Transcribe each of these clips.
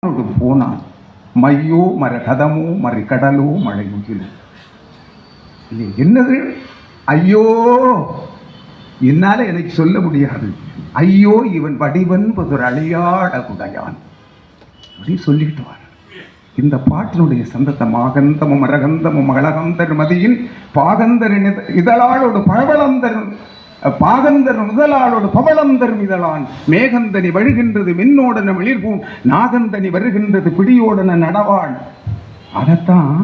போனான். மையோ மர கதமோ மறை கடலோ மழை முகிலோ. என்னது ஐயோ, என்னால எனக்கு சொல்ல முடியாது. ஐயோ இவன் வடிவன் ஒரு அழியாட குடையான் அப்படி சொல்லிட்டு வர. இந்த பாட்டினுடைய சந்தத்தை மாகந்தமும் அரகந்தமும் அழகந்தர் மதியின் பாகந்தர் இதழாளோடு பழவளந்தர் பாகந்தர் முதலாளோடு பவளந்தரும் இதழான் மேகந்தனி வழுகின்றது மின்னோடன வெளிர்பூன் நாகந்தனி வருகின்றது பிடியோடன நடவாள். அதைத்தான்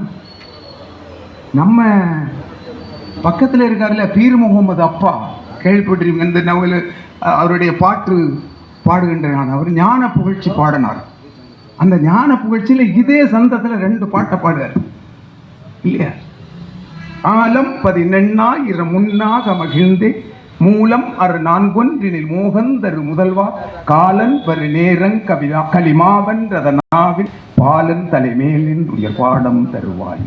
நம்ம பக்கத்தில் இருக்காருல்ல பீர் முகமது அப்பா கேள்விப்பட்டிருக்கீங்க. இந்த நவல் அவருடைய பாட்டு பாடுகின்றான். அவர் ஞான புகழ்ச்சி பாடினார். அந்த ஞான புகழ்ச்சியில் இதே சந்தத்தில் 2 பாட்டை பாடுவார் இல்லையா? காலம் 14 முன்னாக மகிழ்ந்தே மூலம் அரு 4 மோகந்தரு முதல்வா காலன் வரு நேரங் கவிதா களிமாவன் ரதனாவில் பாலன் தலைமேலின் உயர் பாடம் தருவாய்.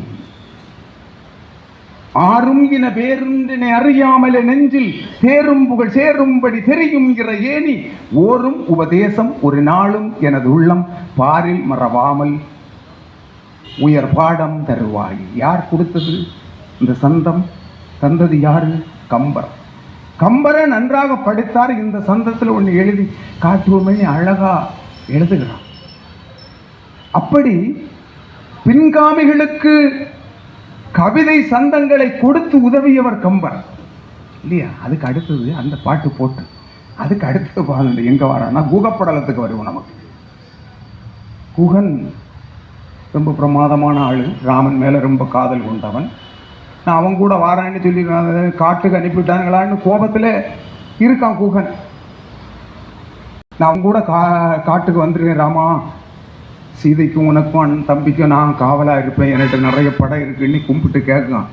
ஆறும் இன பேருந்தினை அறியாமலே நெஞ்சில் தேரும் புகழ் சேரும்படி தெரியும் இற ஏனி ஓரும் உபதேசம் ஒரு நாளும் எனது உள்ளம் பாரில் மறவாமல் உயர் பாடம் தருவாய். யார் கொடுத்தது இந்த சந்தம்? தந்தது யாரு? கம்பர். கம்பரை நன்றாக படித்தார். இந்த சந்தத்தில் ஒன்று எழுதி காட்டுவோமே அழகா எழுதுகிறான். அப்படி பின்காமிகளுக்கு கவிதை சந்தங்களை கொடுத்து உதவியவர் கம்பர் இல்லையா? அதுக்கு அடுத்தது அந்த பாட்டு போட்டு அதுக்கு அடுத்தது பாருங்க எங்க வரான்னா குகப்படலத்துக்கு வருவோம். நமக்கு குகன் ரொம்ப பிரமாதமான ஆளு. ராமன் மேல ரொம்ப காதல் கொண்டவன். நான் அவன் கூட வாரான்னு சொல்லி காட்டுக்கு அனுப்பிட்டானுங்களான்னு கோபத்தில் இருக்கான் குகன். நான் அவன் கூட காட்டுக்கு வந்துருக்கேன் ராமா, சீதைக்கும் உனக்கும் அண்ணன் தம்பிக்கும் நான் காவலாக இருப்பேன், என்கிட்ட நிறைய படம் இருக்குன்னு கும்பிட்டு கேட்கான்.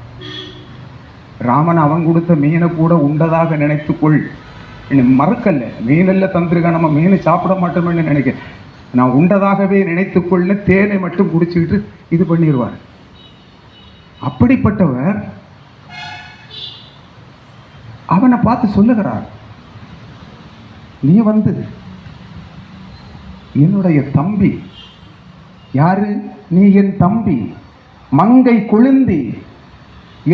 ராமன் அவன் கொடுத்த மீனை கூட உண்டதாக நினைத்துக்கொள், மறக்கல்ல மீனெல்லாம் தந்திருக்கான், நம்ம மீனை சாப்பிட மாட்டோம்னு நினைக்க, நான் உண்டதாகவே நினைத்துக்கொள்ள தேனை மட்டும் குடிச்சுக்கிட்டு இது பண்ணிடுவார். அப்படிப்பட்டவர் அவனை பார்த்து சொல்லுகிறார், நீ வந்து என்னுடைய தம்பி. யாரு? நீ என் தம்பி மங்கை கொழுந்தி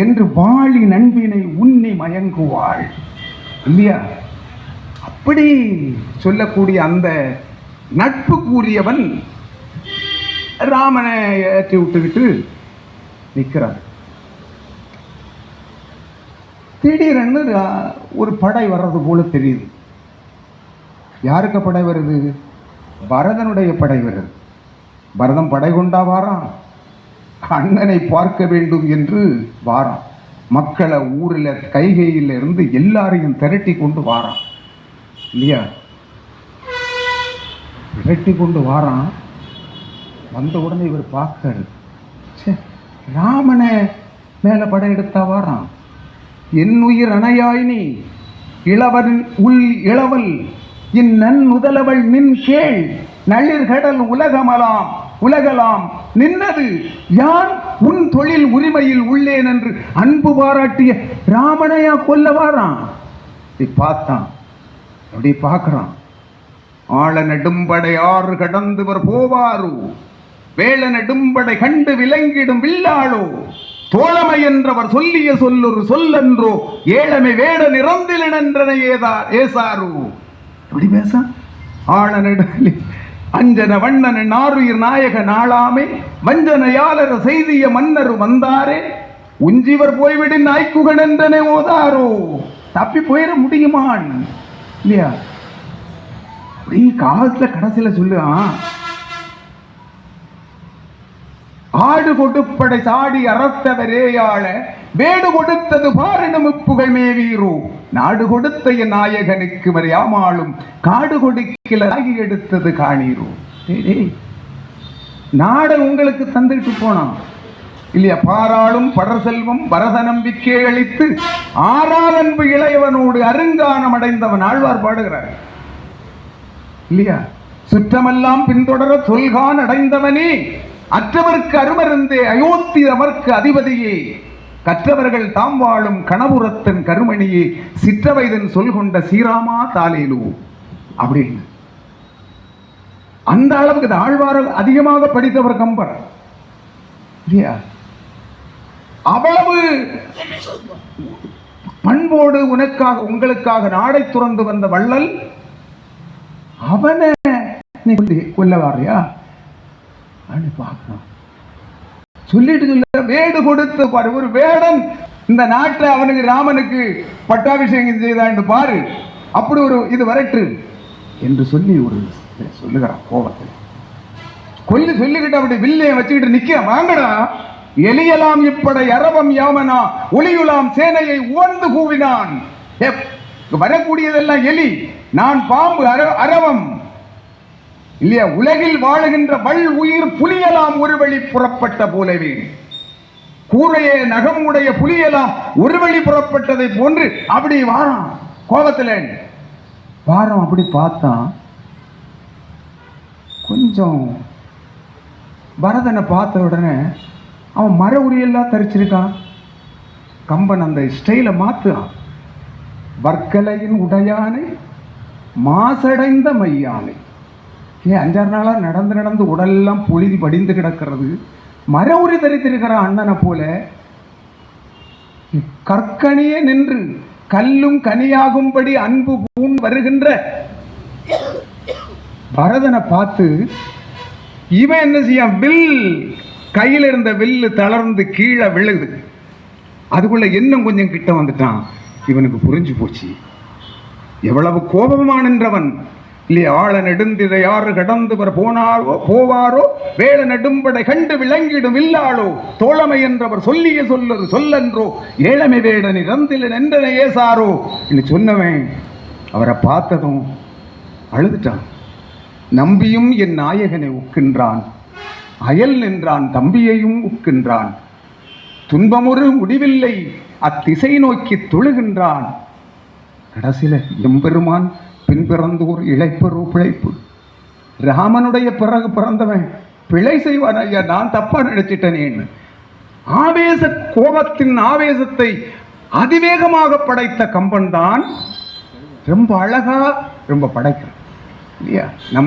என்று வாழி நண்பினை உண்ணி மயங்குவாள் இல்லையா? அப்படி சொல்லக்கூடிய அந்த நட்பு கூறியவன் ராமனை ஏற்றி விட்டுக்கிட்டு நிற்கிறார். திடீரென்று ஒரு படை வர்றது போல தெரியுது. யாருக்கு படை வருது? பரதனுடைய படை வருது. பரதன் படை கொண்டா வாரான், அண்ணனை பார்க்க வேண்டும் என்று வாரான். மக்களை ஊரில் கைகையில் இருந்து எல்லாரையும் திரட்டி கொண்டு வாரான் இல்லையா? திரட்டி கொண்டு வாரான். வந்த உடனே இவர் பார்த்தாரு, ராமனை மேல படை எடுத்தா வாரான். என் உயிர் அணையாய் நீ இளவன் உள் இளவல் இந்நன் முதலவள் நின் கேள் நளிர்கடல் உலகலாம் நின்னது யான் உன் தொழில் உரிமையில் உள்ளேன் என்று அன்பு பாராட்டிய ராமனையா கொல்ல வாரான். பார்த்தான், அப்படி பார்க்கிறான். ஆள நெடும்படை 6 கடந்துவர் போவாரு வேள நெடும்படை கண்டு விலங்கிடும் வில்லாளோ தோழமை என்றவர் சொல்லிய சொல்லொரு சொல்லன்றோ ஏழமை வேட நிறந்திலென்றனை ஏசாரு. எப்படி பேச? ஆள நெடு அஞ்சன வண்ணன நாருயிர் நாயக நாளாமை வஞ்சனையாளர செய்திய மன்னரு வந்தாரே உஞ்சிவர் போய்விடின் நாய்க்குகன் என்றனை ஓதாரோ. தப்பி போயிட முடியுமான் இல்லையா? அப்படி காலத்துல கடைசியில சொல்லுவான், ஆடு கொடுப்படை சாடி அறத்தவரேயாள வேடு கொடுத்தது பாரினும் புகழ் மேவீரோ நாடு கொடுத்த என் நாயகனுக்கு மறையாமாலும் காடு கொடுக்கலாகி எடுத்தது காணீரோ. நாட உங்களுக்கு தந்துட்டு போனான் இல்லையா? பாராளும் படர் செல்வம் பரத நம்பிக்கை அளித்து ஆறால் அன்பு இளையவனோடு அருங்கானம் அடைந்தவன் ஆழ்வார் பாடுகிறார் இல்லையா? சுற்றமெல்லாம் பின்தொடர சொல்கான் அடைந்தவனே அற்றவர்க்கு அருமருந்தே அயோத்தி அவர்க்கு அதிபதியே கற்றவர்கள் தாம் வாழும் கணபுரத்தன் கருமணியே சிற்றவைதன் சொல் கொண்ட சீராமா தாலேலு அப்படின்னு அந்த அளவுக்கு ஆழ்வார அதிகமாக படித்தவர் கம்பர் இல்லையா? அவ்வளவு பண்போடு உனக்காக உங்களுக்காக நாடை துறந்து வந்த வள்ளல் அவனை கொல்ல வாரியா பார்க்கணும். சொல்லிட்டு சொல்ல வேடு கொடுத்து பாரு, ஒரு வேடன் இந்த நாட்டை அவனுக்கு ராமனுக்கு பட்டாபிஷேகம் செய்தான்னு பாரு, அப்படி ஒரு இது வரட்டு என்று சொல்லி ஒரு சொல்லுகிறான் கோபத்தில். கொல்லி சொல்லிக்கிட்டு அப்படி வில்லையை வச்சுக்கிட்டு நிக்க வாங்கடா, எலியலாம் இப்படை அரவம் யாமனா ஒளியுலாம் சேனையை உவந்து கூவினான். வரக்கூடியதெல்லாம் எலி, நான் பாம்பு அரவம் இல்லையா? உலகில் வாழுகின்ற வள் உயிர் புலியலாம் ஒரு வழி புறப்பட்ட போலவே, கூரையே நகமுடைய புலியலாம் ஒரு வழி புறப்பட்டதை போன்று அப்படி வாரம் கோபத்தில் வாரம். அப்படி பார்த்தான், கொஞ்சம் பரதனை பார்த்த உடனே அவன் மர உரியெல்லாம் தரிச்சிருக்கான். கம்பன் அந்த ஸ்டைலை மாத்துறான். வர்க்கலையின் உடையானை மாசடைந்த மையானை. 5-6 நாளாக நடந்து உடலெல்லாம் பொழுதி படிந்து கிடக்கிறது. மர உரி தரித்திருக்கிறான் அண்ணனை போல. கற்கனியே நின்று கல்லும் கனியாகும்படி அன்பு பூண் வருகின்ற பரதனை பார்த்து இவன் என்ன செய்ய, வில் கையில் இருந்த வில்லு தளர்ந்து கீழே விழுது. அதுக்குள்ள இன்னும் கொஞ்சம் கிட்ட வந்துட்டான். இவனுக்கு புரிஞ்சு போச்சு எவ்வளவு கோபமானவன் இல்லையா? ஆள நெடுந்திரை யாரு கடந்துவர் போவாரோ வேள நெடும்படை கண்டு விளங்கிடும் இல்லாளோ தோழமை என்றவர் சொல்லிய சொல்லரு சொல்லன்றோ ஏழமை வேடனை ரந்தில நென்றனை ஏசாரோ என்று சொன்னவன் அவரை பார்த்ததும் அழுதுட்டான். நம்பியும் என் நாயகனை ஒக்கின்றான், அயல் நின்றான் தம்பியையும் ஒக்கின்றான், துன்பமொரு முடிவில்லை அத்திசை நோக்கி தொழுகின்றான். கடைசியில எம்பெருமான் பின் பிறந்தோர் இழைப்பரோ பிழைப்பு, ராமனுடைய பிறகு பிறந்தவன் பிழை செய்வான். ஐயா நான் தப்பா நினைச்சிட்டேன். ஆவேச கோபத்தின் ஆவேசத்தை அதிவேகமாக படைத்த கம்பன் தான் ரொம்ப அழகா ரொம்ப படைக்கிறான் இல்லையா? நம்ம